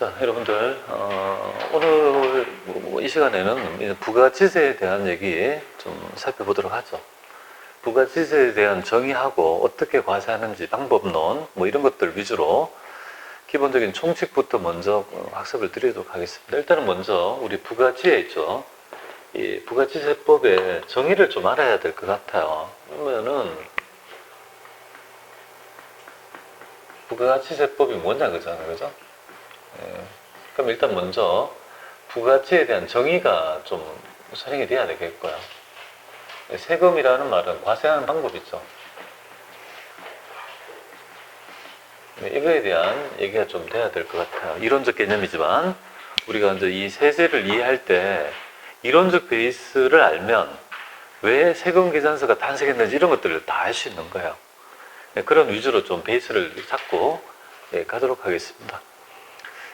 자, 여러분들, 오늘 이 시간에는 부가지세에 대한 얘기 좀 살펴보도록 하죠. 부가지세에 대한 정의하고 어떻게 과세하는지 방법론, 이런 것들 위주로 기본적인 총칙부터 먼저 학습을 드리도록 하겠습니다. 일단은 먼저 우리 부가지에 있죠. 이 부가지세법의 정의를 좀 알아야 될 것 같아요. 그러면은 부가지세법이 뭐냐 그잖아요, 그죠? 그럼 일단 먼저 부가치에 대한 정의가 좀 설명이 돼야 되겠고요. 세금이라는 말은 과세하는 방법이죠. 이거에 대한 얘기가 좀 돼야 될 것 같아요. 이론적 개념이지만 우리가 이제 이 세제를 이해할 때 이론적 베이스를 알면 왜 세금 계산서가 탄생했는지 이런 것들을 다 알 수 있는 거예요. 그런 위주로 좀 베이스를 잡고 가도록 하겠습니다.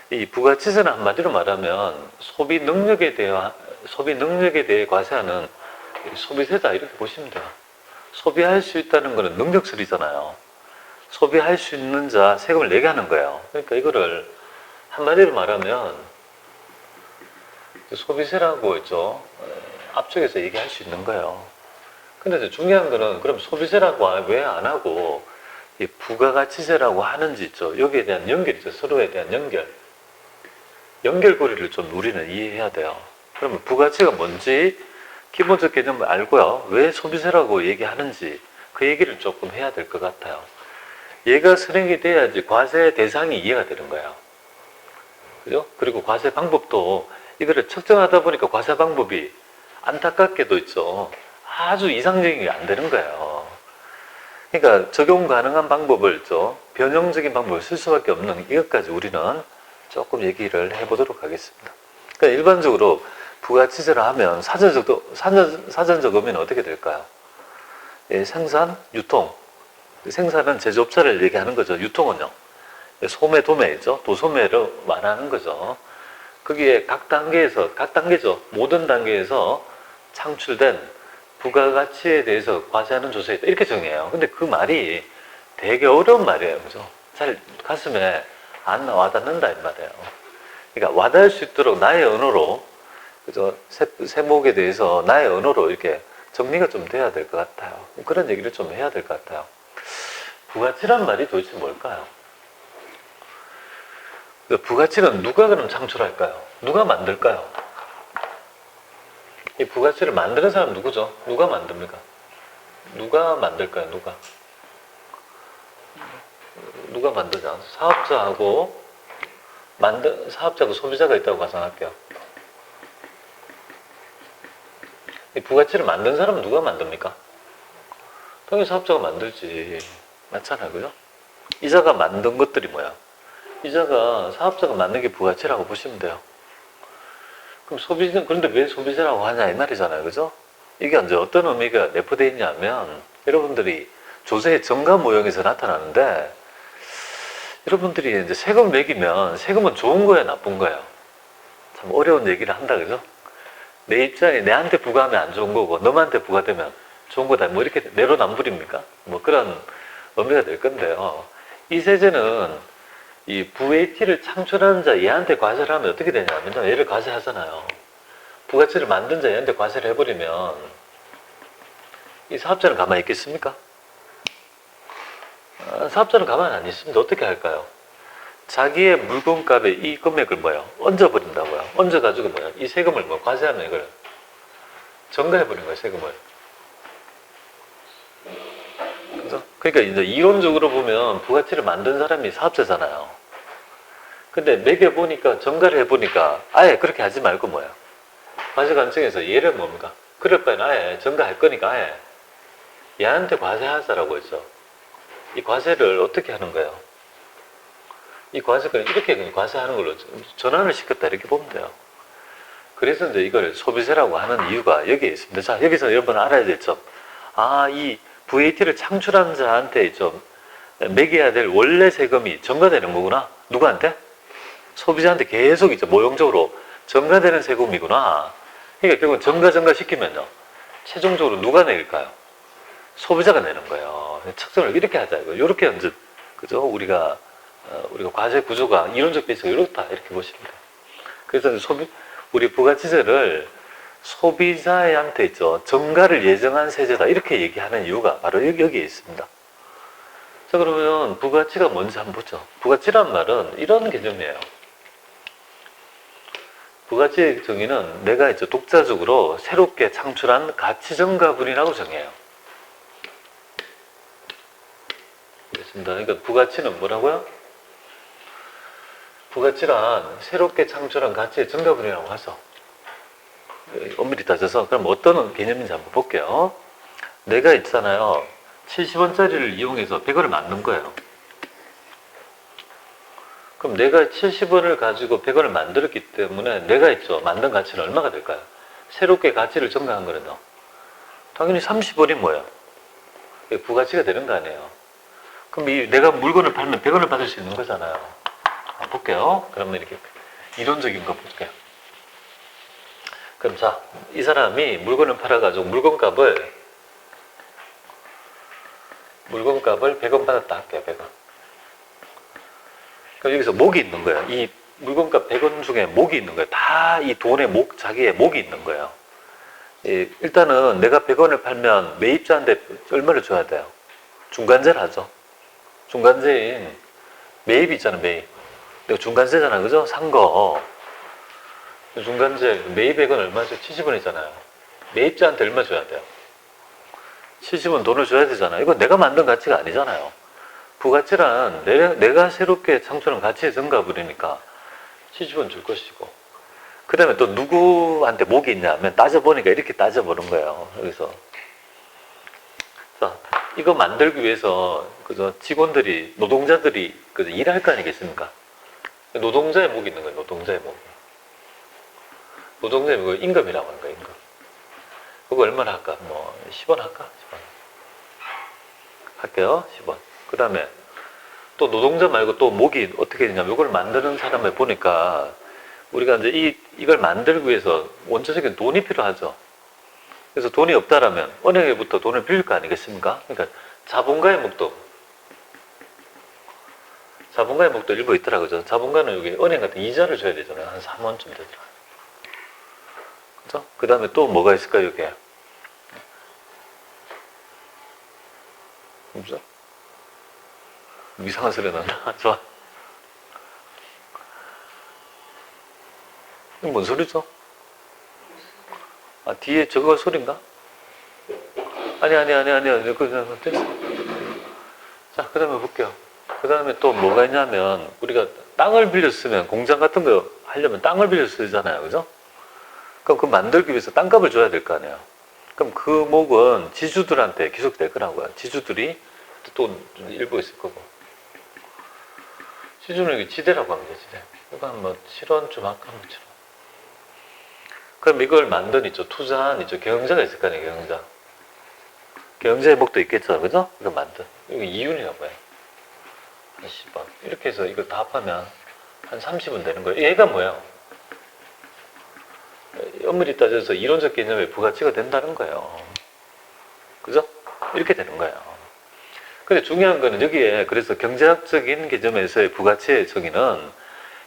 이 부가치세는 한마디로 말하면 소비 능력에 대해 과세하는 소비세다 이렇게 보시면 돼요. 소비할 수 있다는 것은 능력설이잖아요. 소비할 수 있는 자 세금을 내게 하는 거예요. 그러니까 이거를 한마디로 말하면 소비세라고 했죠. 앞쪽에서 얘기할 수 있는 거예요. 근데 중요한 거는 그럼 소비세라고 왜 안 하고 이 부가가치세라고 하는지 있죠. 여기에 대한 연결이죠. 서로에 대한 연결고리를 좀 우리는 이해해야 돼요. 그러면 부가치가 뭔지 기본적 개념을 알고요. 왜 소비세라고 얘기하는지 그 얘기를 조금 해야 될 것 같아요. 얘가 설명이 돼야지 과세 대상이 이해가 되는 거예요. 그죠? 그리고 과세 방법도 이거를 측정하다 보니까 과세 방법이 안타깝게도 있죠. 아주 이상적인 게 안 되는 거예요. 그러니까 적용 가능한 방법을 변형적인 방법을 쓸 수밖에 없는 이것까지 우리는 조금 얘기를 해보도록 하겠습니다. 그러니까 일반적으로 부가치세를 하면 사전적 의미는 어떻게 될까요? 생산, 유통. 생산은 제조업자를 얘기하는 거죠. 유통은요. 소매, 도매죠. 도소매를 말하는 거죠. 거기에 각 단계죠. 모든 단계에서 창출된 부가가치에 대해서 과세하는 조세이다. 이렇게 정해요. 근데 그 말이 되게 어려운 말이에요. 그죠? 잘 가슴에 안 와닿는다 이 말이에요. 그러니까 와닿을 수 있도록 나의 언어로, 그죠? 세목에 대해서 나의 언어로 이렇게 정리가 좀 돼야 될 것 같아요. 그런 얘기를 좀 해야 될 것 같아요. 부가치란 말이 도대체 뭘까요? 부가치는 누가 그럼 창출할까요? 누가 만들까요? 이 부가치를 만드는 사람 누구죠? 누가 만듭니까? 누가 만들까요? 누가 만드냐? 사업자하고 소비자가 있다고 가정할게요. 이 부가치를 만든 사람은 누가 만듭니까? 당연히 사업자가 만들지. 맞잖아요. 그죠? 이자가 만든 것들이 뭐야? 사업자가 만든 게 부가치라고 보시면 돼요. 그럼 그런데 왜 소비자라고 하냐 이 말이잖아요. 그죠? 이게 이제 어떤 의미가 내포되어 있냐면 여러분들이 조세의 정가 모형에서 나타나는데 여러분들이 이제 세금 매기면 세금은 좋은 거야, 나쁜 거야? 참 어려운 얘기를 한다, 그죠? 내 입장에 내한테 부과하면 안 좋은 거고, 너한테 부과되면 좋은 거다. 이렇게 내로남불입니까? 그런 의미가 될 건데요. 이 세제는 이 VAT를 창출하는 자 얘한테 과세를 하면 어떻게 되냐면요. 얘를 과세하잖아요. 부가치를 만든 자 얘한테 과세를 해버리면 이 사업자는 가만히 있겠습니까? 사업자는 가만히 안 있습니다. 어떻게 할까요? 자기의 물건값에 이 금액을 얹어버린다고요. 얹어가지고 이 세금을 과세하면 이걸 전가해버린 거예요, 세금을. 그죠? 그러니까 이제 이론적으로 보면 부가치를 만든 사람이 사업자잖아요. 근데 매겨보니까, 전가를 해보니까 아예 그렇게 하지 말고 과세 관청에서 얘를 뭡니까? 그럴 바에는 아예 전가할 거니까 아예 얘한테 과세하자라고 했죠. 이 과세를 어떻게 하는 거예요? 이 과세를 이렇게 과세하는 걸로 전환을 시켰다 이렇게 보면 돼요. 그래서 이제 이걸 소비세라고 하는 이유가 여기에 있습니다. 자, 여기서 여러분 알아야 될 점. 이 VAT를 창출한 자한테 매겨야 될 원래 세금이 전가되는 거구나. 누구한테? 소비자한테 계속 모형적으로 전가되는 세금이구나. 그러니까 결국은 전가 시키면요. 최종적으로 누가 낼까요? 소비자가 내는 거예요. 측정을 이렇게 하자. 이렇게 이제, 그죠? 우리가 우리가 과세 구조가 이론적 베이스가 이렇다 이렇게 보시면 돼요. 그래서 우리 부가치세를 소비자한테 있죠. 정가를 예정한 세제다 이렇게 얘기하는 이유가 바로 여기에 있습니다. 자, 그러면 부가치가 뭔지 한번 보죠. 부가치란 말은 이런 개념이에요. 부가치의 정의는 내가 이제 독자적으로 새롭게 창출한 가치정가분이라고 정해요. 그렇습니다. 그러니까 부가치는 뭐라고요? 부가치란 새롭게 창출한 가치의 정가분이라고 하죠. 엄밀히 따져서 그럼 어떤 개념인지 한번 볼게요. 내가 있잖아요. 70원짜리를 이용해서 100원을 만든 거예요. 그럼 내가 70원을 가지고 100원을 만들었기 때문에 내가 있죠. 만든 가치는 얼마가 될까요? 새롭게 가치를 증가한 거는요. 당연히 30원이 뭐예요? 부가치가 되는 거 아니에요. 그럼 내가 물건을 팔면 100원을 받을 수 있는 거잖아요. 볼게요. 그러면 이렇게 이론적인 거 볼게요. 그럼 자, 이 사람이 물건을 팔아가지고 물건값을 100원 받았다 할게요. 100원. 그럼 여기서 목이 있는 거예요. 이 물건값 100원 중에 목이 있는 거예요. 다 이 돈의 목, 자기의 목이 있는 거예요. 일단은 내가 100원을 팔면 매입자한테 얼마를 줘야 돼요? 중간재를 하죠. 중간재인 매입이 있잖아, 매입. 내가 중간재잖아, 그죠? 산 거. 중간재, 매입액은 얼마죠? 70원이잖아요. 매입자한테 얼마 줘야 돼요? 70원 돈을 줘야 되잖아요. 이건 내가 만든 가치가 아니잖아요. 부가치란 내가 새롭게 창출한 가치의 증가분이니까 70원 줄 것이고, 그 다음에 또 누구한테 목이 있냐면 따져보니까 이렇게 따져보는 거예요. 여기서 자, 이거 만들기 위해서 그저 직원들이, 노동자들이 그저 일할 거 아니겠습니까? 노동자의 목이 있는 거예요. 노동자의 목. 노동자의 목을 임금이라고 하는 거예요. 임금. 그거 얼마나 할까? 뭐 10원 할까? 10원 할게요. 10원. 그 다음에 또 노동자 말고 또 목이 어떻게 되냐면 이걸 만드는 사람을 보니까 우리가 이제 이걸 만들기 위해서 원초적인 돈이 필요하죠. 그래서 돈이 없다라면 은행에부터 돈을 빌릴 거 아니겠습니까? 그러니까 자본가의 목도 일부 있더라, 그죠? 자본가는 여기 은행 같은 이자를 줘야 되잖아요. 한 3원쯤 되더라. 그죠? 그 다음에 또 뭐가 있을까요, 여기에? 그죠? 이상한 소리 난다. 좋아. 이게 뭔 소리죠? 아, 뒤에 저거 소린가? 아니. 됐어. 자, 그 다음에 볼게요. 그 다음에 또 뭐가 있냐면, 우리가 땅을 빌려 쓰면, 공장 같은 거 하려면 땅을 빌려 쓰잖아요. 그죠? 그럼 그 만들기 위해서 땅값을 줘야 될 거 아니에요. 그럼 그 목은 지주들한테 기속될 거라고요. 지주들이 또 일부 있을 거고. 지주는 여기 지대라고 합니다. 지대. 이거 한 뭐 7원쯤 할까? 뭐 7원. 그럼 이걸 만든 있죠. 투자한 있죠. 경영자가 있을 거 아니에요. 경영자. 경영자의 목도 있겠죠. 그죠? 이거 만든. 이거 이윤이라고 해요. 10원. 이렇게 해서 이걸 다 합하면 한 30원 되는 거예요. 얘가 뭐예요? 엄밀히 따져서 이론적 개념의 부가치가 된다는 거예요. 그죠? 이렇게 되는 거예요. 근데 중요한 거는 여기에 그래서 경제학적인 개념에서의 부가치의 정의는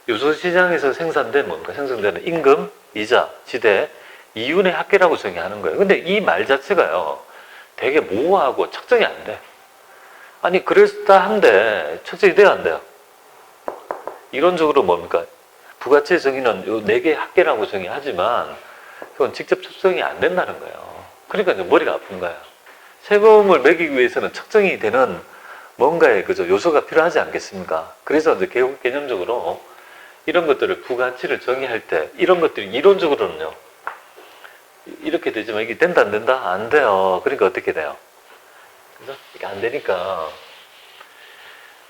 유소시장에서 생산된 뭔가 생성되는 임금, 이자, 지대, 이윤의 합계라고 정의하는 거예요. 근데 이 말 자체가요, 되게 모호하고 측정이 안 돼. 아니, 그랬다 한데 측정이 돼야 안 돼요. 이론적으로 뭡니까? 부가치의 정의는 요 4개의 합계라고 정의하지만 그건 직접 측정이 안 된다는 거예요. 그러니까 이제 머리가 아픈 거예요. 세금을 매기기 위해서는 측정이 되는 뭔가의 그저 요소가 필요하지 않겠습니까? 그래서 이제 개념적으로 이런 것들을 부가치를 정의할 때 이런 것들이 이론적으로는요, 이렇게 되지만 이게 된다 안 된다? 안 돼요. 그러니까 어떻게 돼요? 그죠? 이게 안 되니까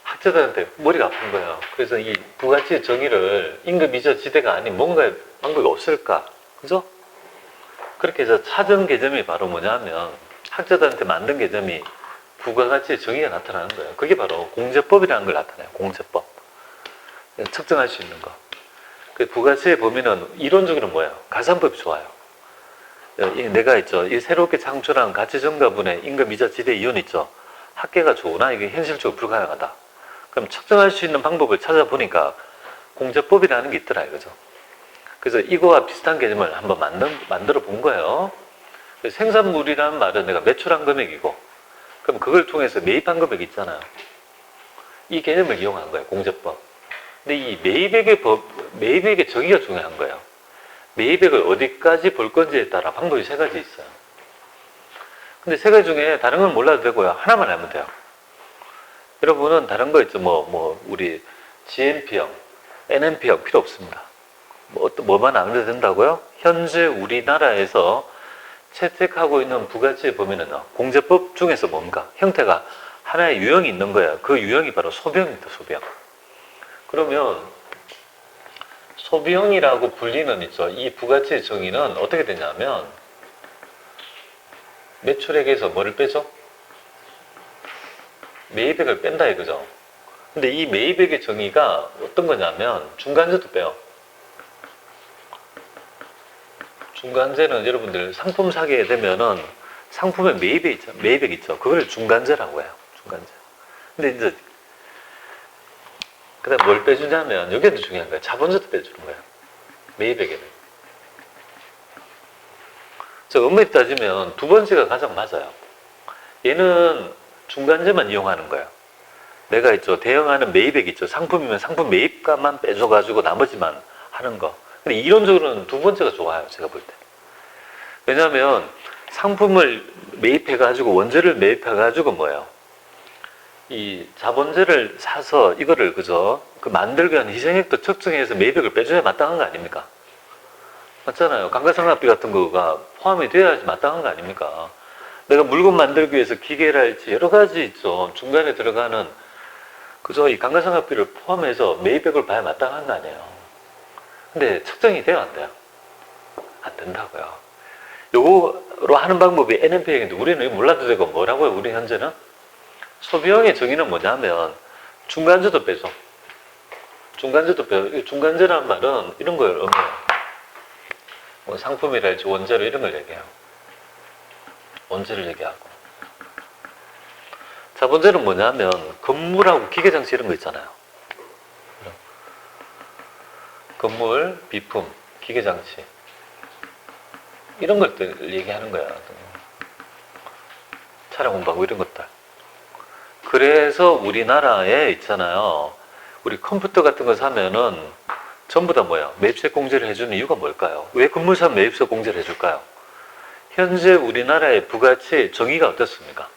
학자들한테 머리가 아픈 거예요. 그래서 이 부가치의 정의를 임금, 이자, 지대가 아닌 뭔가의 방법이 없을까? 그죠? 그렇게 해서 찾은 개념이 바로 뭐냐면 학자들한테 만든 개념이 부가가치의 정의가 나타나는 거예요. 그게 바로 공제법이라는 걸 나타내요. 공제법. 측정할 수 있는 거. 그 부가치의 범위는 이론적으로는 뭐예요? 가산법이 좋아요. 내가 있죠. 이 새롭게 창출한 가치 증가분의 임금, 이자, 지대, 이윤 있죠. 합계가 좋으나 이게 현실적으로 불가능하다. 그럼 측정할 수 있는 방법을 찾아보니까 공제법이라는 게 있더라 이거죠. 그래서 이거와 비슷한 개념을 한번 만들어 본 거예요. 생산물이라는 말은 내가 매출한 금액이고, 그럼 그걸 통해서 매입한 금액이 있잖아요. 이 개념을 이용한 거예요, 공제법. 근데 이 매입액의 정의가 중요한 거예요. 매입액을 어디까지 볼 건지에 따라 방법이 세 가지 있어요. 근데 세 가지 중에 다른 건 몰라도 되고요. 하나만 알면 돼요. 여러분은 다른 거 있죠. 우리 GNP형, NNP형 필요 없습니다. 뭐만 알면 된다고요? 현재 우리나라에서 채택하고 있는 부가치의 범위는요, 공제법 중에서 뭔가 형태가 하나의 유형이 있는 거예요. 그 유형이 바로 소비형입니다. 소비형. 그러면 소비형이라고 불리는 있죠. 이 부가치의 정의는 어떻게 되냐면 매출액에서 뭐를 빼죠? 매입액을 뺀다 이거죠. 근데 이 매입액의 정의가 어떤 거냐면 중간재도 빼요. 중간재는 여러분들 상품 사게 되면은 상품의 매입액 있죠. 그걸 중간재라고 해요. 중간재. 근데 이제 그다음 뭘 빼주냐면 여기도 중요한 거예요. 자본재도 빼주는 거예요. 매입액에는. 저 엄밀히 따지면 두 번째가 가장 맞아요. 얘는 중간재만 이용하는 거예요. 내가 있죠. 대응하는 매입액 있죠. 상품이면 상품 매입가만 빼줘가지고 나머지만 하는 거. 근데 이론적으로는 두 번째가 좋아요. 제가 볼 때. 왜냐하면 상품을 매입해가지고 원재를 매입해가지고 뭐예요? 이 자본재를 사서 이거를 그 만들기 위한 희생액도 측정해서 매입액을 빼줘야 마땅한 거 아닙니까? 맞잖아요. 감가상각비 같은 거가 포함이 돼야지 마땅한 거 아닙니까? 내가 물건 만들기 위해서 기계랄지 여러 가지 있죠. 중간에 들어가는 이 감가상각비를 포함해서 매입액을 봐야 마땅한 거 아니에요. 근데 측정이 돼요, 안 돼요? 안 된다고요. 요거로 하는 방법이 NNP형인데 우리는 몰라도 되고 뭐라고요? 우리 현재는 소비형의 정의는 뭐냐면 중간재도 빼죠. 중간재도 빼요. 중간재라는 말은 이런 거예요. 상품이랄지 원재료 이런 걸 얘기해요. 원재를 얘기하고. 자본재는 뭐냐면 건물하고 기계장치 이런 거 있잖아요. 건물, 비품, 기계장치 이런 것들 얘기하는 거야. 차량 운반고 이런 것들. 그래서 우리나라에 있잖아요. 우리 컴퓨터 같은 거 사면은 전부 다 뭐야? 매입세 공제를 해주는 이유가 뭘까요? 왜 건물 사면 매입세 공제를 해줄까요? 현재 우리나라의 부가치 정의가 어떻습니까?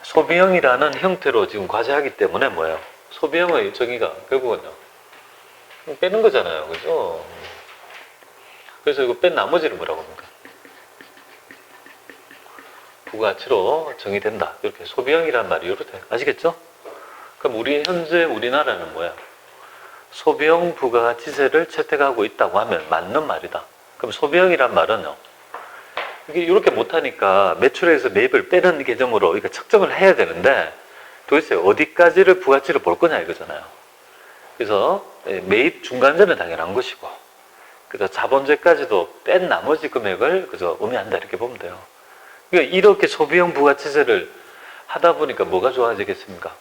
소비형이라는 형태로 지금 과세하기 때문에 뭐예요? 소비형의 정의가 결국은요. 빼는 거잖아요. 그죠? 그래서 이거 뺀 나머지를 뭐라고 합니까? 부가치로 정의된다. 이렇게 소비형이란 말이 이렇게 아시겠죠? 그럼 현재 우리나라는 뭐야? 소비형 부가치세를 채택하고 있다고 하면 맞는 말이다. 그럼 소비형이란 말은요. 이게 이렇게 못하니까 매출액에서 매입을 빼는 개념으로 이거 측정을 해야 되는데 도대체 어디까지를 부가치를 볼 거냐 이거잖아요. 그래서 매입 중간재는 당연한 것이고 그래서 자본재까지도 뺀 나머지 금액을 그저 의미한다 이렇게 보면 돼요. 그러니까 이렇게 소비형 부가치세를 하다 보니까 뭐가 좋아지겠습니까?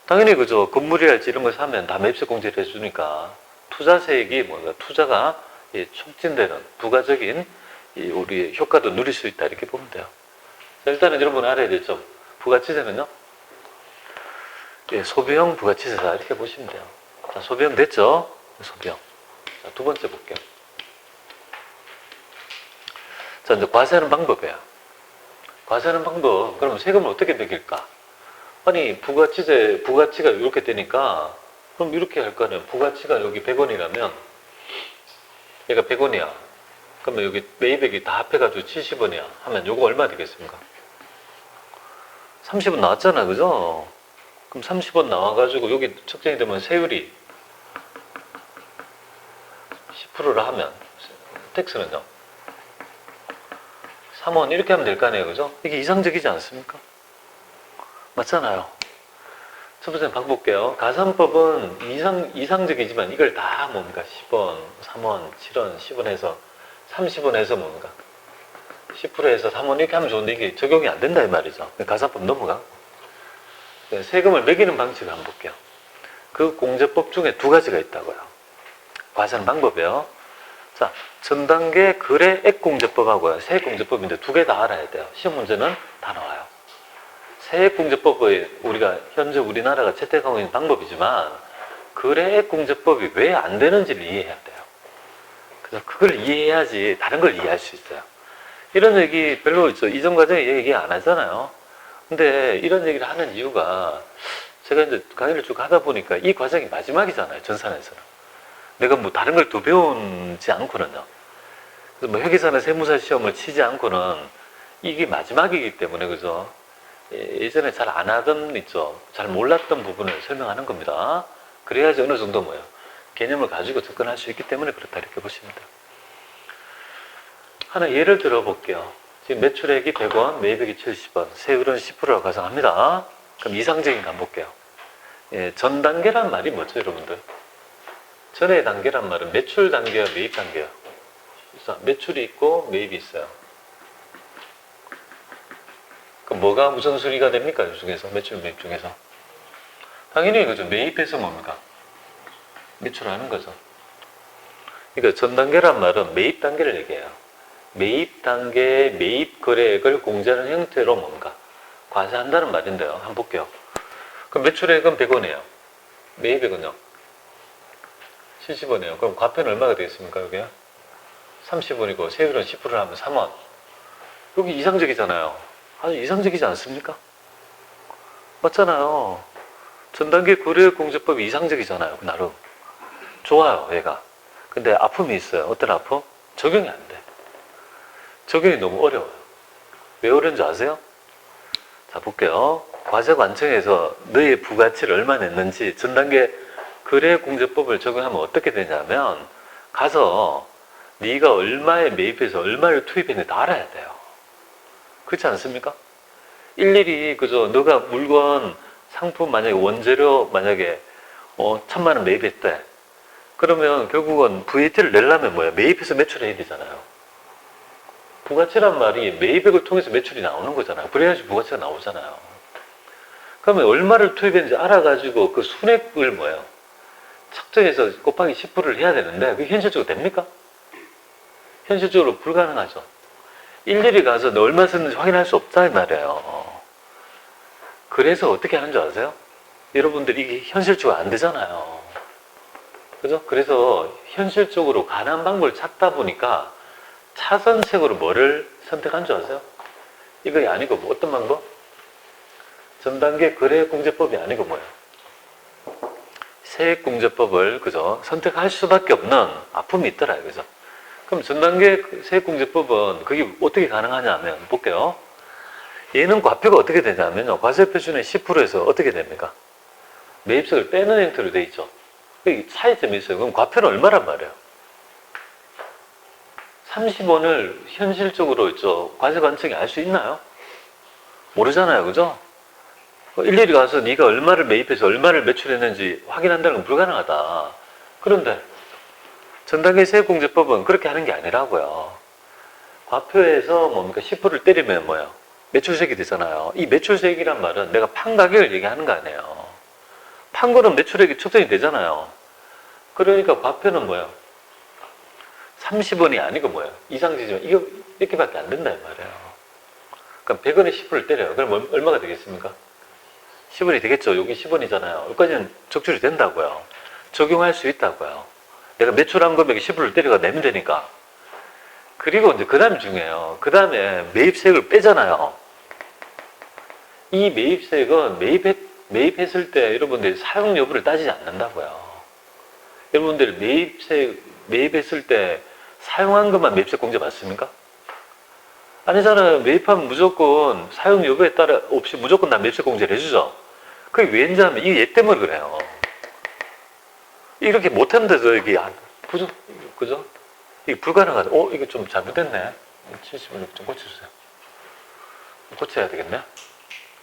당연히 그죠. 건물이랄지 이런 걸 사면 다 매입세 공제를 해주니까 투자세액이 뭔가 투자가 촉진되는 부가적인 우리 효과도 누릴 수 있다 이렇게 보면 돼요. 자, 일단은 여러분 알아야 될 점. 부가치세는요. 소비형 부가치세다 이렇게 보시면 돼요. 자, 소비형 됐죠? 소비형. 자, 두 번째 볼게요. 자, 이제 과세하는 방법이에요. 과세하는 방법. 그러면 세금을 어떻게 매길까? 아니, 부가치가 이렇게 되니까, 그럼 이렇게 할 거 아니에요. 부가치가 여기 100원이라면, 얘가 100원이야. 그러면 여기 매입액이 다 합해가지고 70원이야. 하면 요거 얼마 되겠습니까? 30원 나왔잖아. 그죠? 그럼 30원 나와가지고 여기 측정이 되면 세율이 10%를 하면, 텍스는요? 3원 이렇게 하면 될 거 아니에요. 그죠? 이게 이상적이지 않습니까? 맞잖아요. 첫 번째 방법 볼게요. 가산법은 이상적이지만 이걸 다 뭡니까? 10원, 3원, 7원, 10원 해서 30원 해서 뭡니까? 10% 해서 3원 이렇게 하면 좋은데 이게 적용이 안 된다 이 말이죠. 가산법 넘어가. 세금을 매기는 방식을 한번 볼게요. 그 공제법 중에 두 가지가 있다고요. 과세하는 방법이요. 자, 전 단계 거래액 공제법하고요. 세액 공제법인데 두 개 다 알아야 돼요. 시험 문제는 다 나와요. 세액 공제법의 우리가 현재 우리나라가 채택하고 있는 방법이지만 거래액 공제법이 왜 안 되는지를 이해해야 돼요. 그래서 그걸 이해해야지 다른 걸 이해할 수 있어요. 이런 얘기 별로 이전 과정에 얘기 안 하잖아요. 근데 이런 얘기를 하는 이유가 제가 이제 강의를 쭉 하다 보니까 이 과정이 마지막이잖아요. 전산에서는. 내가 뭐 다른 걸 더 배우지 않고는요. 그래서 뭐 회계사나 세무사 시험을 치지 않고는 이게 마지막이기 때문에 그죠? 예전에 잘 안 하던 있죠. 잘 몰랐던 부분을 설명하는 겁니다. 그래야지 어느 정도 뭐예요. 개념을 가지고 접근할 수 있기 때문에 그렇다 이렇게 보시면 돼요. 하나 예를 들어 볼게요. 지금 매출액이 100원, 매입액이 70원, 세율은 10%라고 가정합니다. 그럼 이상적인 거 한번 볼게요. 예, 전 단계란 말이 뭐죠, 여러분들? 전의 단계란 말은 매출 단계와 매입 단계요. 매출이 있고 매입이 있어요. 그럼 뭐가 우선순위가 됩니까? 이 중에서 매출 매입 중에서 당연히 그죠. 매입해서 뭡니까? 매출하는 거죠. 그러니까 전 단계란 말은 매입 단계를 얘기해요. 매입 단계의 매입 거래액을 공제하는 형태로 뭔가 과세한다는 말인데요. 한번 볼게요. 그럼 매출액은 100원이에요. 매입액은요? 70원이에요. 그럼 과표는 얼마가 되겠습니까? 여기요? 30원이고 세율은 10%를 하면 3원. 여기 이상적이잖아요. 아주 이상적이지 않습니까? 맞잖아요. 전단계 거래액 공제법이 이상적이잖아요. 나름. 좋아요, 얘가. 근데 아픔이 있어요. 어떤 아픔? 적용이 안 돼. 적용이 너무 어려워요. 왜 어려운지 아세요? 자, 볼게요. 과세 관청에서 너의 부가치를 얼마 냈는지 전단계 거래액 공제법을 적용하면 어떻게 되냐면 가서 네가 얼마에 매입해서 얼마를 투입했는지 다 알아야 돼요. 그렇지 않습니까? 일일이 그저 너가 물건 상품 만약에 원재료 만약에 1,000만 원 매입했대. 그러면 결국은 VAT를 내려면 뭐야? 매입해서 매출해야 되잖아요. 부가치란 말이 매입액을 통해서 매출이 나오는 거잖아요. 그래야지 부가치가 나오잖아요. 그러면 얼마를 투입했는지 알아가지고 그 순액을 뭐예요? 측정해서 곱하기 10%를 해야 되는데 그게 현실적으로 됩니까? 현실적으로 불가능하죠. 일일이 가서 너 얼마 썼는지 확인할 수 없다 이 말이에요. 그래서 어떻게 하는 줄 아세요? 여러분들이 이게 현실적으로 안 되잖아요. 그죠? 그래서 현실적으로 가능한 방법을 찾다 보니까 차선책으로 뭐를 선택한 줄 아세요? 이거 아니고 뭐 어떤 방법? 전단계 거래공제법이 아니고 뭐예요? 세액공제법을 그죠? 선택할 수밖에 없는 아픔이 있더라 그죠? 그럼 전단계 세액공제법은 그게 어떻게 가능하냐 하면 볼게요. 얘는 과표가 어떻게 되냐면요. 과세표준의 10%에서 어떻게 됩니까? 매입세를 빼는 형태로 돼 있죠. 여기 차이점이 있어요. 그럼 과표는 얼마란 말이에요? 30원을 현실적으로 있죠. 과세관청이 알 수 있나요? 모르잖아요. 그죠? 일일이 가서 네가 얼마를 매입해서 얼마를 매출했는지 확인한다는 건 불가능하다. 그런데 전단계 세액공제법은 그렇게 하는 게 아니라고요. 과표에서 뭡니까? 10%를 때리면 뭐예요? 매출세액이 되잖아요. 이 매출세액이란 말은 내가 판 가격을 얘기하는 거 아니에요. 판 거는 매출액이 측정이 되잖아요. 그러니까 과표는 뭐예요? 30원이 아니고 뭐예요? 이상지지만 이거 이렇게밖에 안 된다 이 말이에요. 그럼 100원에 10%를 때려요. 그럼 얼마가 되겠습니까? 10원이 되겠죠. 여기 10원이잖아요. 여기까지는 적출이 된다고요. 적용할 수 있다고요. 내가 매출한 금액에 10%를 때려가 내면 되니까. 그리고 이제 그 다음이 중요해요. 그 다음에 매입세액을 빼잖아요. 이 매입세액은 매입했을 때 여러분들이 사용 여부를 따지지 않는다고요. 여러분들이 매입했을 때 사용한 것만 매입세 공제 받습니까? 아니잖아요. 매입하면 무조건 사용 여부에 따라 없이 무조건 다 매입세 공제를 해주죠. 그게 왜인지 하면 이게 얘 때문에 그래요. 이렇게 못했는데도 이게 그죠? 이게 불가능하다. 이거 좀 잘못됐네. 70을 좀 고쳐주세요. 고쳐야 되겠네.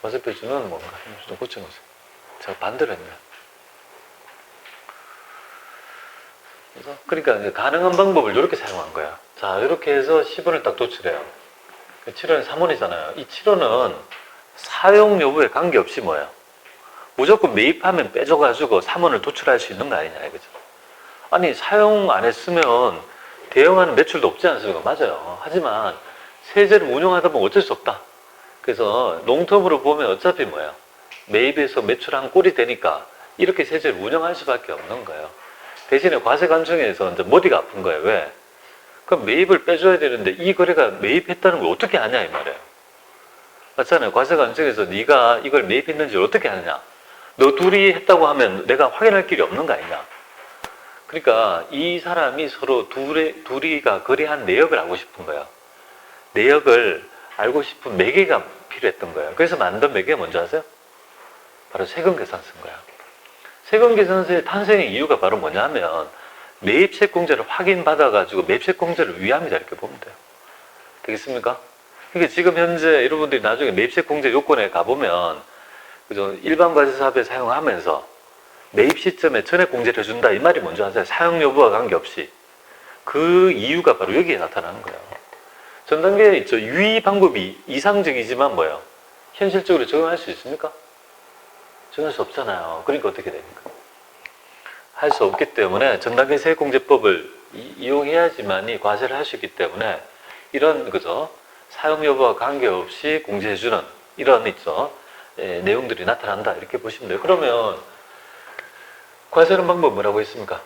과세표준은 뭔가 좀 고쳐보세요. 제가 반대로 했네. 그러니까 가능한 방법을 이렇게 사용한 거야. 자, 이렇게 해서 10원을 딱 도출해요. 7원이 3원이잖아요. 이 7원은 사용 여부에 관계없이 뭐예요? 무조건 매입하면 빼줘가지고 3원을 도출할 수 있는 거 아니냐 이거죠. 아니 사용 안 했으면 대응하는 매출도 없지 않습니까? 맞아요. 하지만 세제를 운용하다 보면 어쩔 수 없다. 그래서 롱텀으로 보면 어차피 뭐예요? 매입해서 매출한 꼴이 되니까 이렇게 세제를 운영할 수밖에 없는 거예요. 대신에 과세 관청에서 이제 머리가 아픈 거예요. 왜? 그럼 매입을 빼줘야 되는데 이 거래가 매입했다는 걸 어떻게 아냐 이 말이에요. 맞잖아요. 과세 관청에서 네가 이걸 매입했는지 어떻게 아느냐. 너 둘이 했다고 하면 내가 확인할 길이 없는 거 아니냐. 그러니까 이 사람이 서로 둘이가 거래한 내역을 알고 싶은 거예요. 내역을 알고 싶은 매개가 필요했던 거예요. 그래서 만든 매개가 뭔지 아세요? 바로 세금계산서인 거예요. 세금계산서의 탄생의 이유가 바로 뭐냐면 매입채권자를 확인받아가지고 매입채권자를 위함이다 이렇게 보면 돼요. 되겠습니까? 그러니까 지금 현재 여러분들이 나중에 매입채권자 요건에 가보면 그죠? 일반 과세사업에 사용하면서 매입 시점에 전액 공제를 해준다 이 말이 뭔지 아세요? 사용 여부와 관계없이. 그 이유가 바로 여기에 나타나는 거예요. 전 단계에 있죠. 유의 방법이 이상적이지만 뭐예요? 현실적으로 적용할 수 있습니까? 적용할 수 없잖아요. 그러니까 어떻게 됩니까? 할 수 없기 때문에 전 단계 세액공제법을 이용해야지만이 과세를 할 수 있기 때문에 이런 그죠? 사용 여부와 관계없이 공제해주는 이런 있죠. 내용들이 나타난다 이렇게 보시면 돼요. 그러면 과세하는 방법 뭐라고 했습니까?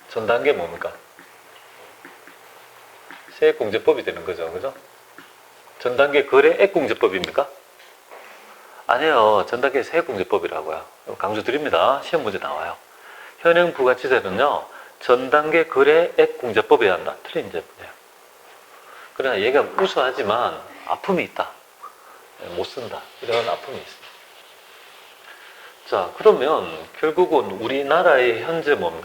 전 단계 뭡니까? 세액공제법이 되는 거죠. 그죠? 전 단계 거래액공제법입니까? 아니에요. 전 단계 세액공제법이라고요. 강조드립니다. 시험 문제 나와요. 현행 부가치세는요. 전 단계 거래액공제법에 한다. 틀린 제품이에요. 그러나 얘가 우수하지만 아픔이 있다. 못 쓴다. 이런 아픔이 있습니다. 자, 그러면 결국은 우리나라의 현재 뭡니까?